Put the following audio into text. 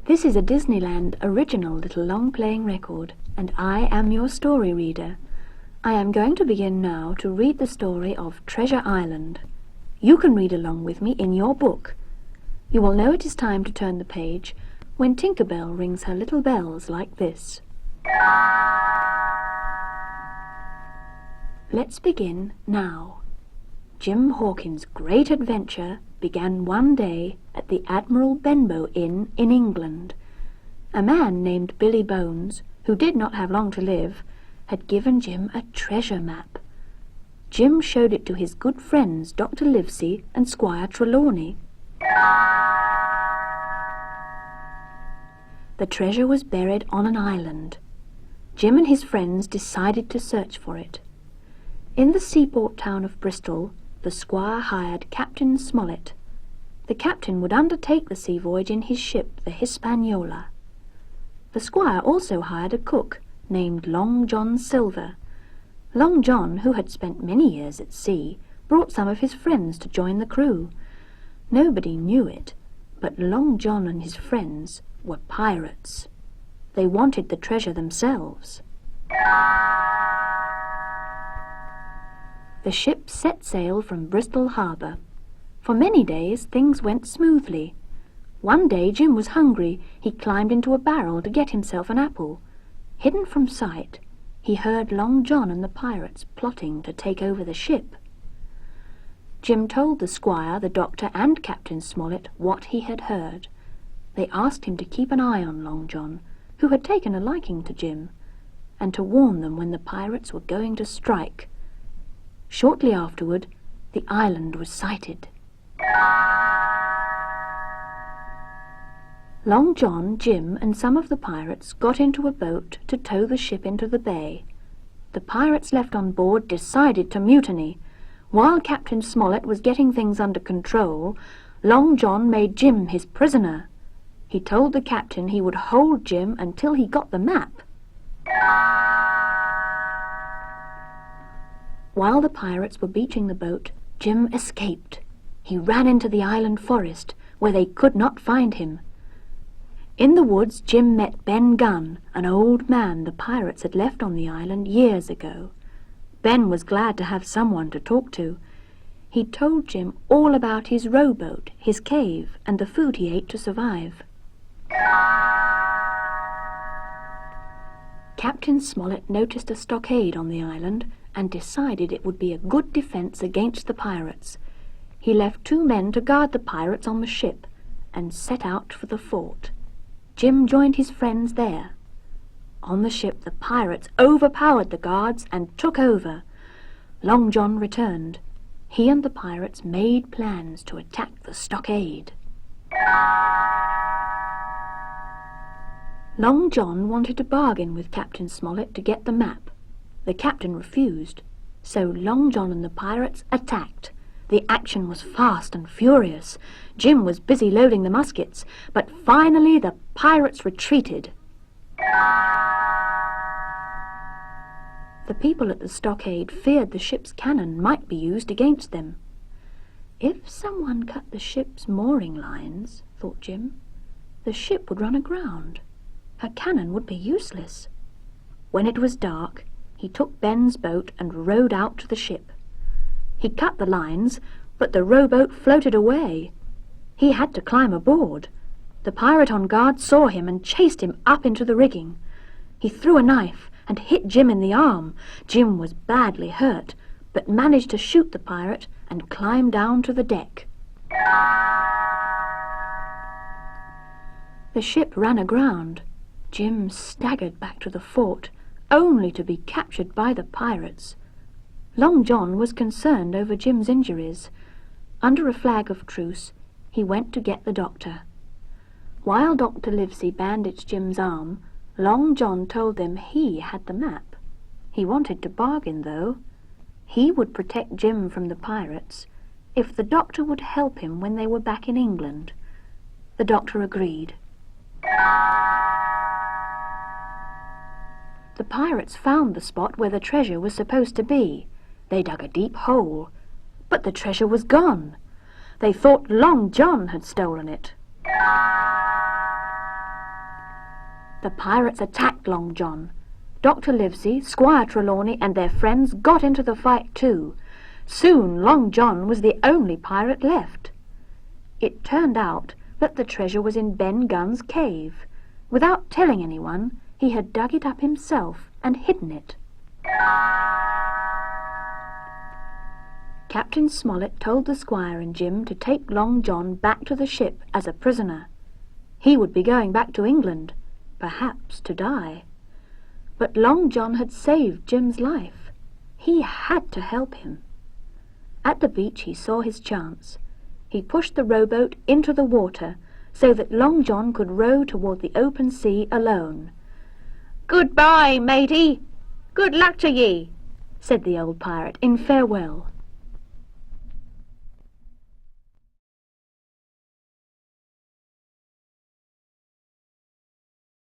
This is a Disneyland original little long-playing record, and I am your story reader. I am going to begin now to read the story of Treasure Island. You can read along with me in your book. You will know it is time to turn the page when Tinker Bell rings her little bells like this. Let's begin now. Jim Hawkins' great adventure began one day at the Admiral Benbow Inn in England. A man named Billy Bones, who did not have long to live, had given Jim a treasure map. Jim showed it to his good friends Dr. Livesey and Squire Trelawney. The treasure was buried on an island. Jim and his friends decided to search for it. In the seaport town of Bristol, the squire hired Captain Smollett. The captain would undertake the sea voyage in his ship, the Hispaniola. The squire also hired a cook named Long John Silver. Long John, who had spent many years at sea, brought some of his friends to join the crew. Nobody knew it, but Long John and his friends were pirates. They wanted the treasure themselves. The ship set sail from Bristol harbour. For many days things went smoothly. One day Jim was hungry. He climbed into a barrel to get himself an apple. Hidden from sight, he heard Long John and the pirates plotting to take over the ship. Jim told the squire, the doctor, and Captain Smollett what he had heard. They asked him to keep an eye on Long John, who had taken a liking to Jim, and to warn them when the pirates were going to strike. Shortly afterward, the island was sighted. Long John, Jim, and some of the pirates got into a boat to tow the ship into the bay. The pirates left on board decided to mutiny. While Captain Smollett was getting things under control, Long John made Jim his prisoner. He told the captain he would hold Jim until he got the map. While the pirates were beaching the boat, Jim escaped. He ran into the island forest, where they could not find him. In the woods, Jim met Ben Gunn, an old man the pirates had left on the island years ago. Ben was glad to have someone to talk to. He told Jim all about his rowboat, his cave, and the food he ate to survive. Captain Smollett noticed a stockade on the island and decided it would be a good defence against the pirates. He left 2 men to guard the pirates on the ship and set out for the fort. Jim joined his friends there. On the ship, the pirates overpowered the guards and took over. Long John returned. He and the pirates made plans to attack the stockade. Long John wanted to bargain with Captain Smollett to get the map. The captain refused, so Long John and the pirates attacked. The action was fast and furious. Jim was busy loading the muskets, but finally the pirates retreated. The people at the stockade feared the ship's cannon might be used against them. If someone cut the ship's mooring lines, thought Jim, the ship would run aground. Her cannon would be useless. When it was dark, he took Ben's boat and rowed out to the ship. He cut the lines, but the rowboat floated away. He had to climb aboard. The pirate on guard saw him and chased him up into the rigging. He threw a knife and hit Jim in the arm. Jim was badly hurt, but managed to shoot the pirate and climb down to the deck. The ship ran aground. Jim staggered back to the fort, only to be captured by the pirates. Long John was concerned over Jim's injuries. Under a flag of truce, he went to get the doctor. While Dr. Livesey bandaged Jim's arm, Long John told them he had the map. He wanted to bargain, though. He would protect Jim from the pirates if the doctor would help him when they were back in England. The doctor agreed. The pirates found the spot where the treasure was supposed to be. They dug a deep hole, but the treasure was gone. They thought Long John had stolen it. The pirates attacked Long John. Dr. Livesey, Squire Trelawney, and their friends got into the fight too. Soon Long John was the only pirate left. It turned out that the treasure was in Ben Gunn's cave. Without telling anyone, he had dug it up himself and hidden it. Captain Smollett told the Squire and Jim to take Long John back to the ship as a prisoner. He would be going back to England, perhaps to die. But Long John had saved Jim's life. He had to help him. At the beach he saw his chance. He pushed the rowboat into the water so that Long John could row toward the open sea alone. "Goodbye, matey! Good luck to ye," said the old pirate in farewell.